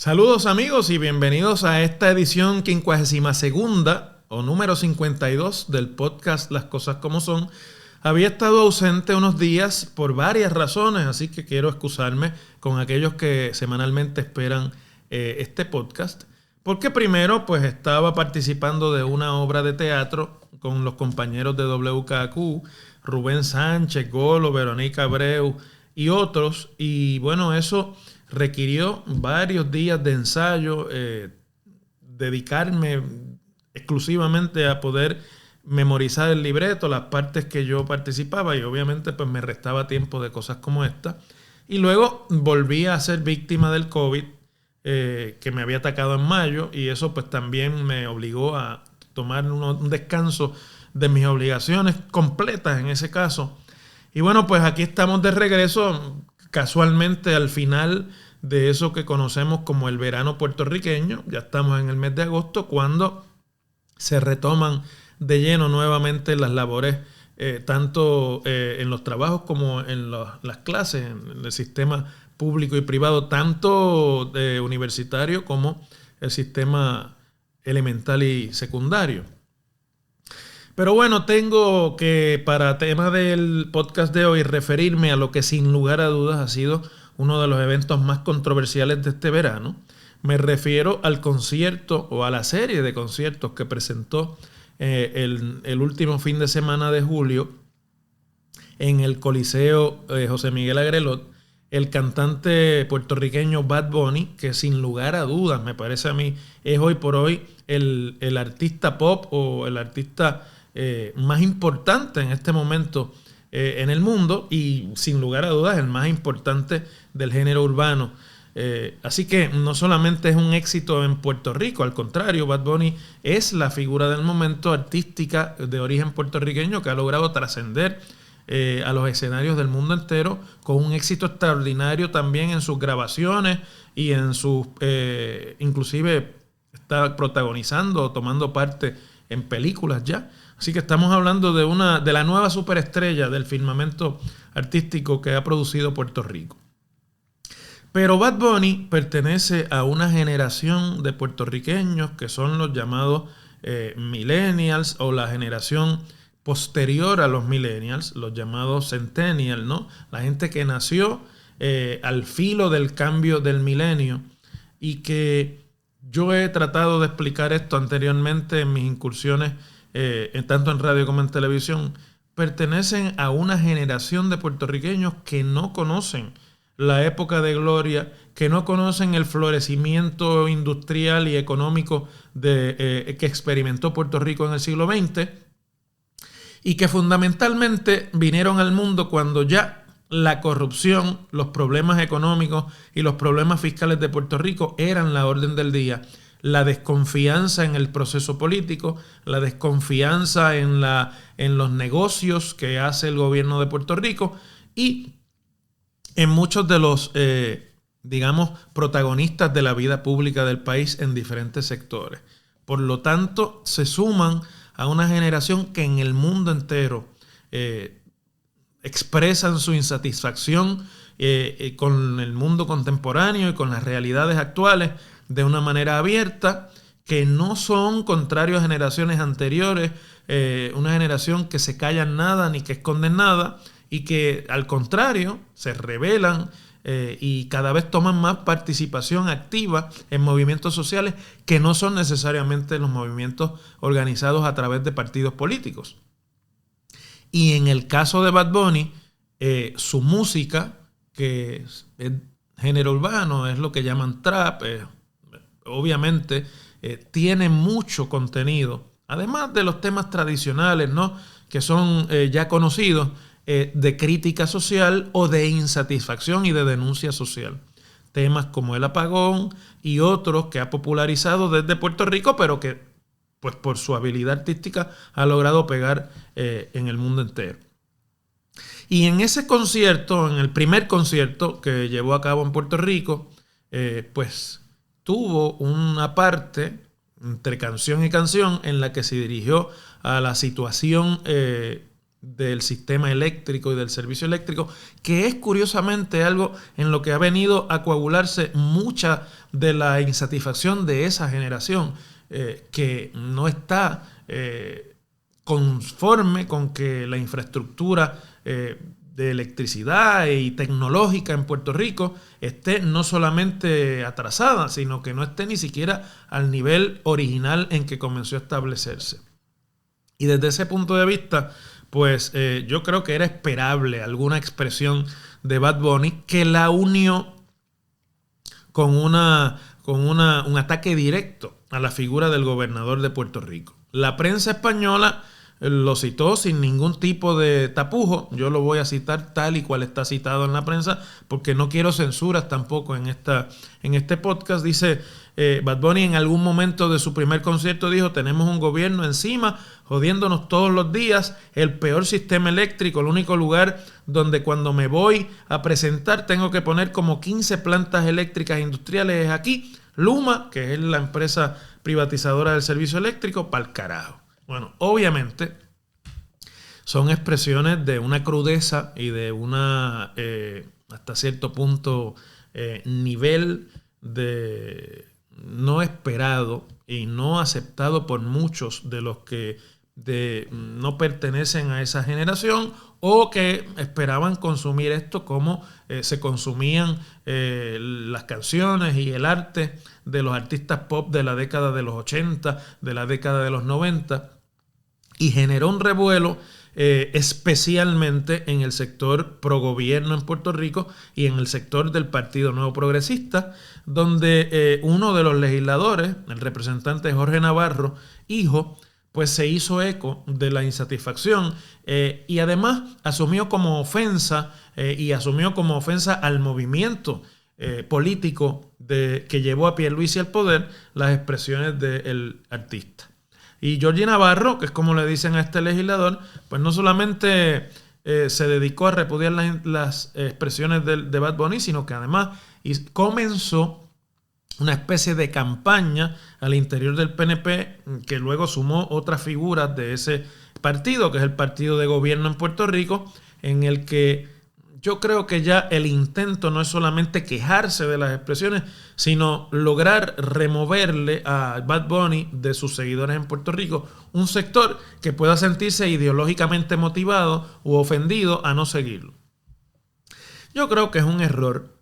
Saludos amigos y bienvenidos a esta edición 52ª o número 52 del podcast Las Cosas Como Son. Había estado ausente unos días por varias razones, así que quiero excusarme con aquellos que semanalmente esperan este podcast. Porque primero pues estaba participando de una obra de teatro con los compañeros de WKQ, Rubén Sánchez, Golo, Verónica Abreu y otros. Y bueno, eso requirió varios días de ensayo, dedicarme exclusivamente a poder memorizar el libreto, las partes que yo participaba, y obviamente pues me restaba tiempo de cosas como esta. Y luego volví a ser víctima del COVID, que me había atacado en mayo, y eso pues también me obligó a tomar un descanso de mis obligaciones completas en ese caso. Y bueno, pues aquí estamos de regreso, casualmente al final de eso que conocemos como el verano puertorriqueño. Ya estamos en el mes de agosto, cuando se retoman de lleno nuevamente las labores, tanto en los trabajos como en las clases, en el sistema público y privado, tanto universitario como el sistema elemental y secundario. Pero bueno, tengo que, para tema del podcast de hoy, referirme a lo que sin lugar a dudas ha sido uno de los eventos más controversiales de este verano. Me refiero al concierto o a la serie de conciertos que presentó el último fin de semana de julio en el Coliseo José Miguel Agrelot, el cantante puertorriqueño Bad Bunny, que sin lugar a dudas, me parece a mí, es hoy por hoy el artista pop o el artista más importante en este momento en el mundo, y sin lugar a dudas el más importante del género urbano. Así que no solamente es un éxito en Puerto Rico, al contrario, Bad Bunny es la figura del momento artística de origen puertorriqueño que ha logrado trascender a los escenarios del mundo entero, con un éxito extraordinario también en sus grabaciones y en sus, inclusive está protagonizando o tomando parte en películas ya. Así que estamos hablando de la nueva superestrella del firmamento artístico que ha producido Puerto Rico. Pero Bad Bunny pertenece a una generación de puertorriqueños que son los llamados millennials, o la generación posterior a los millennials, los llamados centennials, ¿no? La gente que nació al filo del cambio del milenio, y que yo he tratado de explicar esto anteriormente en mis incursiones, tanto en radio como en televisión. Pertenecen a una generación de puertorriqueños que no conocen la época de gloria, que no conocen el florecimiento industrial y económico que experimentó Puerto Rico en el siglo XX, y que fundamentalmente vinieron al mundo cuando ya la corrupción, los problemas económicos y los problemas fiscales de Puerto Rico eran la orden del día. La desconfianza en el proceso político, la desconfianza en los negocios que hace el gobierno de Puerto Rico, y en muchos de los, digamos, protagonistas de la vida pública del país en diferentes sectores. Por lo tanto, se suman a una generación que en el mundo entero expresan su insatisfacción con el mundo contemporáneo y con las realidades actuales de una manera abierta, que no son contrarios a generaciones anteriores, una generación que se callan nada ni que esconden nada, y que al contrario se rebelan y cada vez toman más participación activa en movimientos sociales que no son necesariamente los movimientos organizados a través de partidos políticos. Y en el caso de Bad Bunny, su música, que es género urbano, es lo que llaman trap, obviamente tiene mucho contenido, además de los temas tradicionales, ¿no?, que son ya conocidos, de crítica social o de insatisfacción y de denuncia social. Temas como el apagón y otros que ha popularizado desde Puerto Rico, pero que pues por su habilidad artística ha logrado pegar en el mundo entero. Y en ese concierto, en el primer concierto que llevó a cabo en Puerto Rico, pues tuvo una parte entre canción y canción en la que se dirigió a la situación del sistema eléctrico y del servicio eléctrico, que es curiosamente algo en lo que ha venido a coagularse mucha de la insatisfacción de esa generación, que no está conforme con que la infraestructura de electricidad y tecnológica en Puerto Rico esté no solamente atrasada, sino que no esté ni siquiera al nivel original en que comenzó a establecerse. Y desde ese punto de vista, pues yo creo que era esperable alguna expresión de Bad Bunny que la unió con un ataque directo a la figura del gobernador de Puerto Rico. La prensa española lo citó sin ningún tipo de tapujo. Yo lo voy a citar tal y cual está citado en la prensa, porque no quiero censuras tampoco en este podcast. Dice, Bad Bunny en algún momento de su primer concierto dijo: tenemos un gobierno encima, jodiéndonos todos los días, el peor sistema eléctrico, el único lugar donde cuando me voy a presentar tengo que poner como 15 plantas eléctricas industriales es aquí. Luma, que es la empresa privatizadora del servicio eléctrico, pa'l carajo. Bueno, obviamente son expresiones de una crudeza y de una, hasta cierto punto, nivel de no esperado y no aceptado por muchos de los que no pertenecen a esa generación o que esperaban consumir esto como se consumían las canciones y el arte de los artistas pop de la década de los 80, de la década de los 90, y generó un revuelo especialmente en el sector pro gobierno en Puerto Rico y en el sector del Partido Nuevo Progresista, donde uno de los legisladores, el representante Jorge Navarro, hijo, pues se hizo eco de la insatisfacción y además asumió como ofensa al movimiento político que llevó a Pierluisi al poder las expresiones del artista. Y Jorge Navarro, que es como le dicen a este legislador, pues no solamente se dedicó a repudiar las expresiones de Bad Bunny, sino que además comenzó una especie de campaña al interior del PNP que luego sumó otras figuras de ese partido, que es el partido de gobierno en Puerto Rico, en el que yo creo que ya el intento no es solamente quejarse de las expresiones, sino lograr removerle a Bad Bunny de sus seguidores en Puerto Rico un sector que pueda sentirse ideológicamente motivado u ofendido a no seguirlo. Yo creo que es un error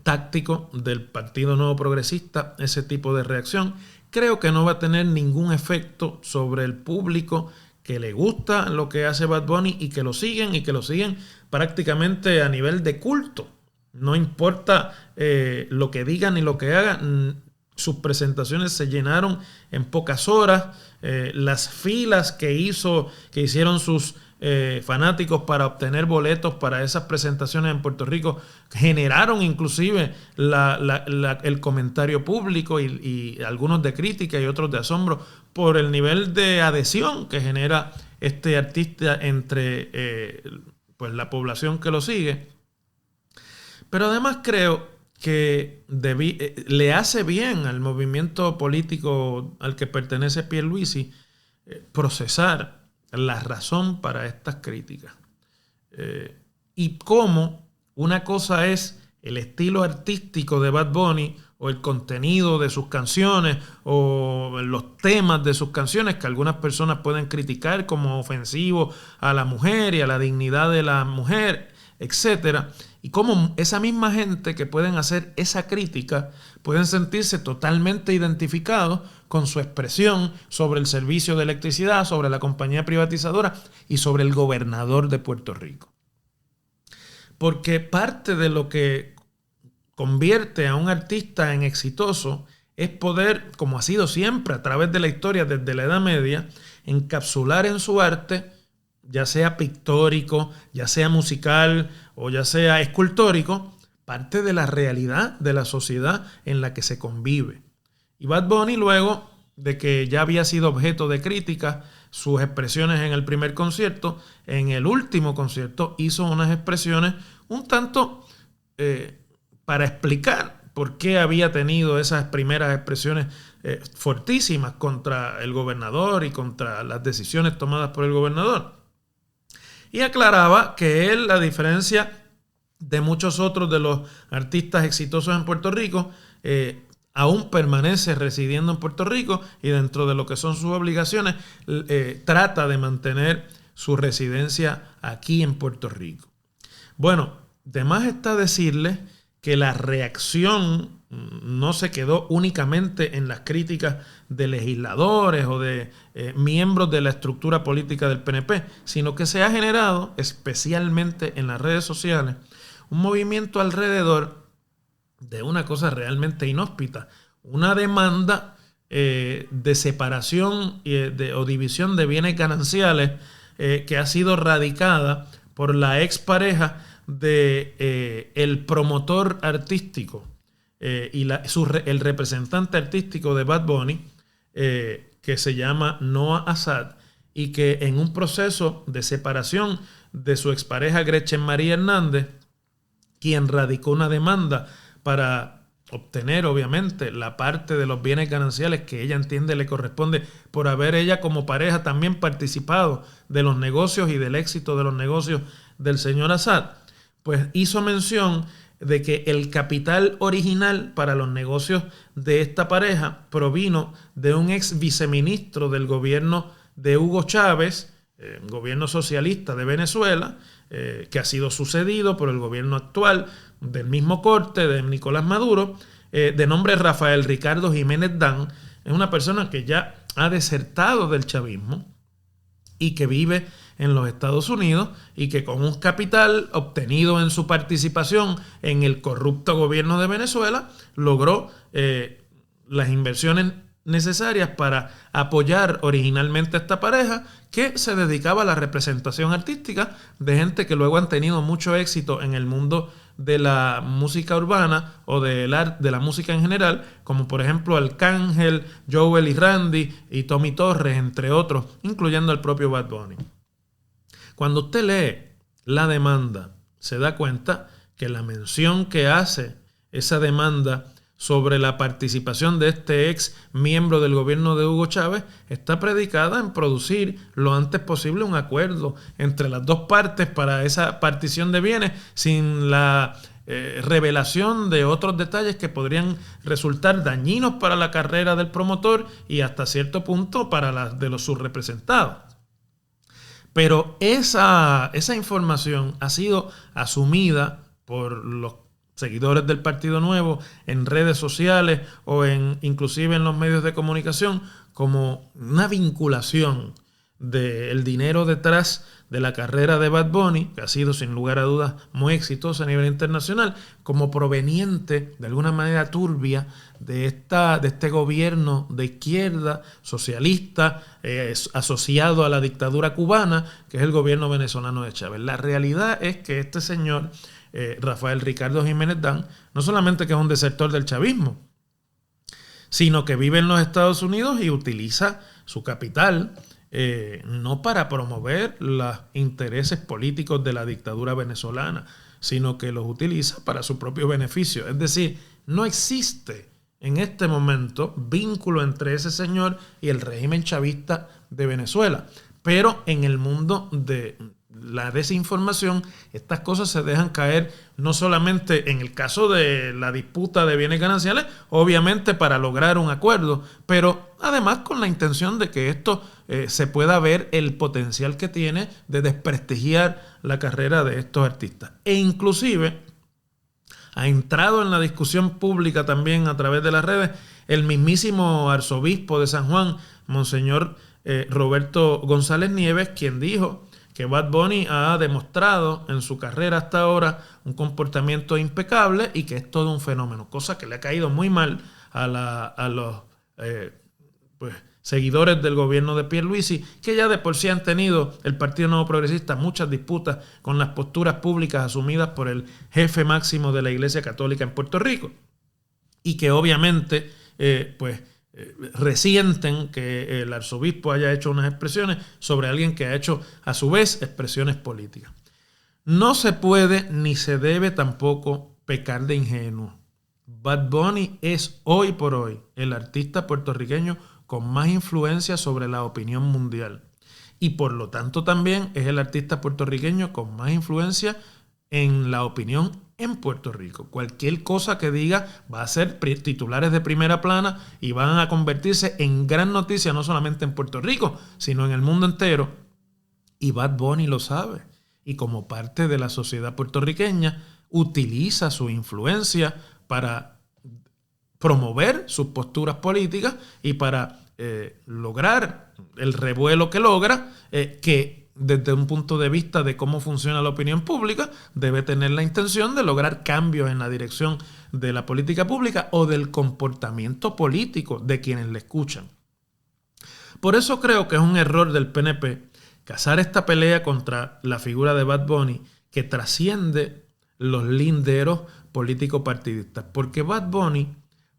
táctico del Partido Nuevo Progresista ese tipo de reacción. Creo que no va a tener ningún efecto sobre el público que le gusta lo que hace Bad Bunny y que lo siguen prácticamente a nivel de culto. No importa lo que digan ni lo que hagan, sus presentaciones se llenaron en pocas horas. Las filas que hicieron sus fanáticos para obtener boletos para esas presentaciones en Puerto Rico generaron inclusive el comentario público y algunos de crítica y otros de asombro por el nivel de adhesión que genera este artista entre pues la población que lo sigue. Pero además creo que le hace bien al movimiento político al que pertenece Pierluisi procesar la razón para estas críticas. Y cómo una cosa es el estilo artístico de Bad Bunny o el contenido de sus canciones o los temas de sus canciones que algunas personas pueden criticar como ofensivos a la mujer y a la dignidad de la mujer, etcétera. Y cómo esa misma gente que pueden hacer esa crítica pueden sentirse totalmente identificados con su expresión sobre el servicio de electricidad, sobre la compañía privatizadora y sobre el gobernador de Puerto Rico. Porque parte de lo que convierte a un artista en exitoso es poder, como ha sido siempre a través de la historia desde la Edad Media, encapsular en su arte, ya sea pictórico, ya sea musical o ya sea escultórico, parte de la realidad de la sociedad en la que se convive. Y Bad Bunny, luego de que ya había sido objeto de crítica sus expresiones en el primer concierto, en el último concierto hizo unas expresiones un tanto para explicar por qué había tenido esas primeras expresiones fortísimas contra el gobernador y contra las decisiones tomadas por el gobernador. Y aclaraba que él, a diferencia de muchos otros de los artistas exitosos en Puerto Rico, aún permanece residiendo en Puerto Rico y dentro de lo que son sus obligaciones, trata de mantener su residencia aquí en Puerto Rico. Bueno, de más está decirles que la reacción no se quedó únicamente en las críticas de legisladores o de miembros de la estructura política del PNP, sino que se ha generado, especialmente en las redes sociales, un movimiento alrededor de una cosa realmente inhóspita, una demanda de separación o división de bienes gananciales que ha sido radicada por la expareja de el promotor artístico y el representante artístico de Bad Bunny, que se llama Noah Assad, y que en un proceso de separación de su expareja Gretchen María Hernández, quien radicó una demanda para obtener, obviamente, la parte de los bienes gananciales que ella entiende le corresponde por haber ella como pareja también participado de los negocios y del éxito de los negocios del señor Assad, pues hizo mención de que el capital original para los negocios de esta pareja provino de un ex viceministro del gobierno de Hugo Chávez, gobierno socialista de Venezuela, que ha sido sucedido por el gobierno actual del mismo corte de Nicolás Maduro, de nombre Rafael Ricardo Jiménez Dan. Es una persona que ya ha desertado del chavismo y que vive en los Estados Unidos y que con un capital obtenido en su participación en el corrupto gobierno de Venezuela logró las inversiones necesarias para apoyar originalmente a esta pareja que se dedicaba a la representación artística de gente que luego han tenido mucho éxito en el mundo de la música urbana o de la música en general, como por ejemplo Arcángel, Joel y Randy y Tommy Torres, entre otros, incluyendo al propio Bad Bunny. Cuando usted lee la demanda, se da cuenta que la mención que hace esa demanda sobre la participación de este ex miembro del gobierno de Hugo Chávez está predicada en producir lo antes posible un acuerdo entre las dos partes para esa partición de bienes sin la revelación de otros detalles que podrían resultar dañinos para la carrera del promotor y hasta cierto punto para la de sus representados. Pero esa información ha sido asumida por los seguidores del Partido Nuevo en redes sociales o inclusive en los medios de comunicación como una vinculación del dinero detrás de la carrera de Bad Bunny, que ha sido sin lugar a dudas muy exitosa a nivel internacional, como proveniente de alguna manera turbia de este gobierno de izquierda socialista asociado a la dictadura cubana, que es el gobierno venezolano de Chávez. La realidad es que este señor Rafael Ricardo Jiménez Dan, no solamente que es un desertor del chavismo, sino que vive en los Estados Unidos y utiliza su capital no para promover los intereses políticos de la dictadura venezolana, sino que los utiliza para su propio beneficio. Es decir, no existe en este momento vínculo entre ese señor y el régimen chavista de Venezuela. Pero en el mundo de la desinformación, estas cosas se dejan caer no solamente en el caso de la disputa de bienes gananciales, obviamente para lograr un acuerdo, pero además con la intención de que esto se pueda ver el potencial que tiene de desprestigiar la carrera de estos artistas. E inclusive ha entrado en la discusión pública también a través de las redes el mismísimo arzobispo de San Juan, Monseñor Roberto González Nieves, quien dijo que Bad Bunny ha demostrado en su carrera hasta ahora un comportamiento impecable y que es todo un fenómeno, cosa que le ha caído muy mal a los seguidores del gobierno de Pierluisi, que ya de por sí han tenido el Partido Nuevo Progresista muchas disputas con las posturas públicas asumidas por el jefe máximo de la Iglesia Católica en Puerto Rico y que obviamente resienten que el arzobispo haya hecho unas expresiones sobre alguien que ha hecho a su vez expresiones políticas. No se puede ni se debe tampoco pecar de ingenuo. Bad Bunny es hoy por hoy el artista puertorriqueño con más influencia sobre la opinión mundial. y por lo tanto también es el artista puertorriqueño con más influencia en la opinión en Puerto Rico. Cualquier cosa que diga va a ser titulares de primera plana y van a convertirse en gran noticia no solamente en Puerto Rico, sino en el mundo entero. Y Bad Bunny lo sabe. Y como parte de la sociedad puertorriqueña, utiliza su influencia para promover sus posturas políticas y para lograr el revuelo que logra, que desde un punto de vista de cómo funciona la opinión pública, debe tener la intención de lograr cambios en la dirección de la política pública o del comportamiento político de quienes le escuchan. Por eso creo que es un error del PNP cazar esta pelea contra la figura de Bad Bunny que trasciende los linderos político-partidistas, porque Bad Bunny,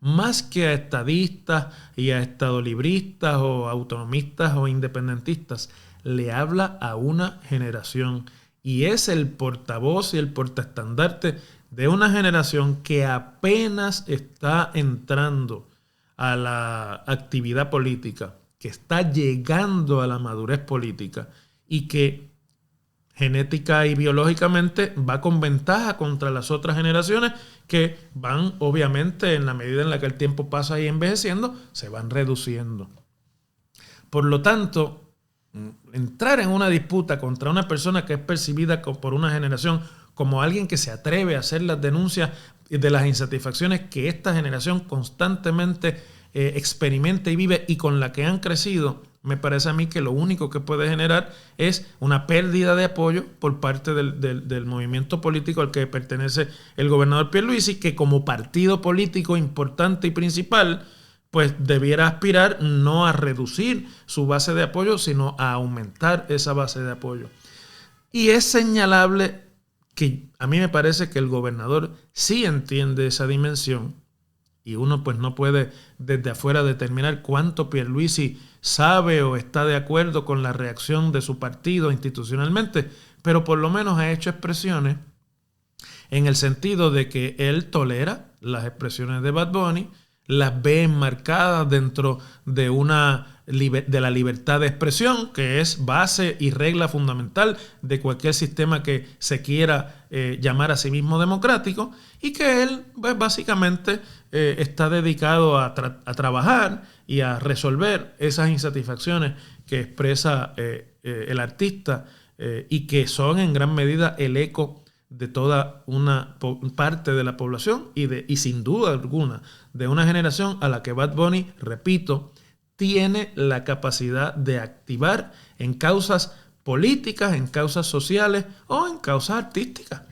más que a estadistas y a estadolibristas o autonomistas o independentistas, le habla a una generación y es el portavoz y el portaestandarte de una generación que apenas está entrando a la actividad política, que está llegando a la madurez política y que genética y biológicamente va con ventaja contra las otras generaciones que van, obviamente, en la medida en la que el tiempo pasa y envejeciendo, se van reduciendo. Por lo tanto, entrar en una disputa contra una persona que es percibida por una generación como alguien que se atreve a hacer las denuncias de las insatisfacciones que esta generación constantemente experimenta y vive y con la que han crecido, me parece a mí que lo único que puede generar es una pérdida de apoyo por parte del movimiento político al que pertenece el gobernador Pierluisi, que como partido político importante y principal, pues debiera aspirar no a reducir su base de apoyo, sino a aumentar esa base de apoyo. Y es señalable que a mí me parece que el gobernador sí entiende esa dimensión y uno pues no puede desde afuera determinar cuánto Pierluisi sabe o está de acuerdo con la reacción de su partido institucionalmente, pero por lo menos ha hecho expresiones en el sentido de que él tolera las expresiones de Bad Bunny, las ve enmarcadas dentro de la libertad de expresión, que es base y regla fundamental de cualquier sistema que se quiera llamar a sí mismo democrático, y que él pues, básicamente está dedicado a trabajar y a resolver esas insatisfacciones que expresa el artista y que son en gran medida el eco de toda una parte de la población y sin duda alguna de una generación a la que Bad Bunny, repito, tiene la capacidad de activar en causas políticas, en causas sociales o en causas artísticas.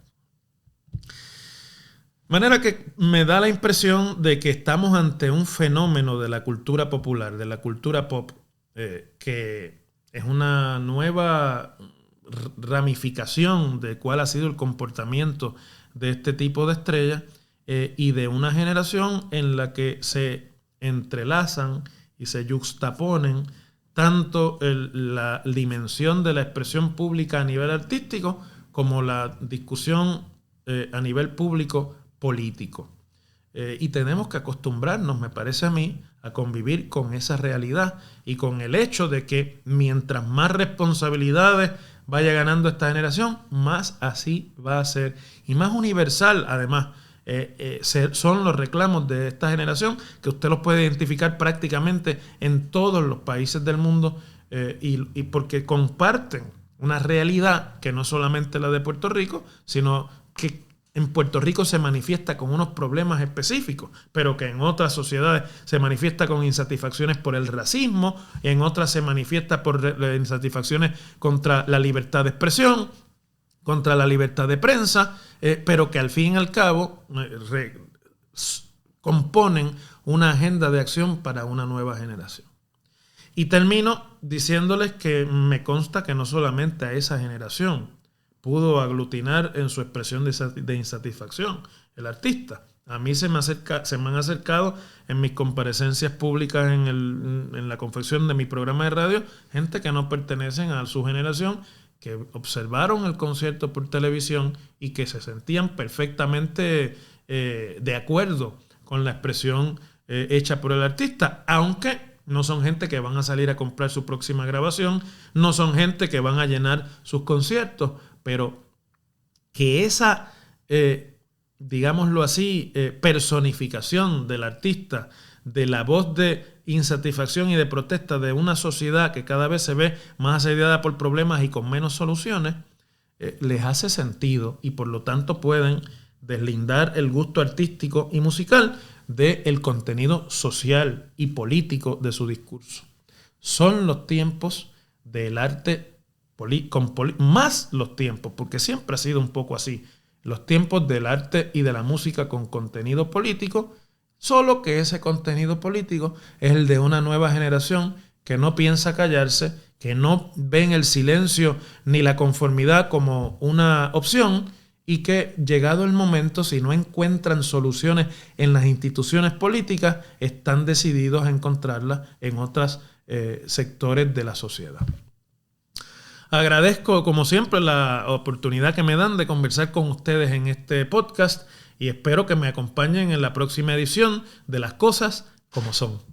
De manera que me da la impresión de que estamos ante un fenómeno de la cultura popular, de la cultura pop, que es una nueva ramificación de cuál ha sido el comportamiento de este tipo de estrellas y de una generación en la que se entrelazan y se yuxtaponen tanto la dimensión de la expresión pública a nivel artístico como la discusión a nivel público político. Y tenemos que acostumbrarnos, me parece a mí, a convivir con esa realidad y con el hecho de que mientras más responsabilidades vaya ganando esta generación, más así va a ser. Y más universal, además, son los reclamos de esta generación, que usted los puede identificar prácticamente en todos los países del mundo y porque comparten una realidad que no solamente la de Puerto Rico, sino que en Puerto Rico se manifiesta con unos problemas específicos, pero que en otras sociedades se manifiesta con insatisfacciones por el racismo, en otras se manifiesta por insatisfacciones contra la libertad de expresión, contra la libertad de prensa, pero que al fin y al cabo componen una agenda de acción para una nueva generación. Y termino diciéndoles que me consta que no solamente a esa generación pudo aglutinar en su expresión de insatisfacción el artista. A mí se me han acercado en mis comparecencias públicas en la confección de mi programa de radio gente que no pertenecen a su generación, que observaron el concierto por televisión y que se sentían perfectamente de acuerdo con la expresión hecha por el artista, aunque no son gente que van a salir a comprar su próxima grabación, no son gente que van a llenar sus conciertos, pero que esa, digámoslo así, personificación del artista, de la voz de insatisfacción y de protesta de una sociedad que cada vez se ve más asediada por problemas y con menos soluciones, les hace sentido y por lo tanto pueden deslindar el gusto artístico y musical del contenido social y político de su discurso. Son los tiempos del arte, más los tiempos, porque siempre ha sido un poco así, los tiempos del arte y de la música con contenido político, solo que ese contenido político es el de una nueva generación que no piensa callarse, que no ven el silencio ni la conformidad como una opción y que, llegado el momento, si no encuentran soluciones en las instituciones políticas, están decididos a encontrarlas en otros sectores de la sociedad. Agradezco, como siempre, la oportunidad que me dan de conversar con ustedes en este podcast y espero que me acompañen en la próxima edición de Las Cosas como Son.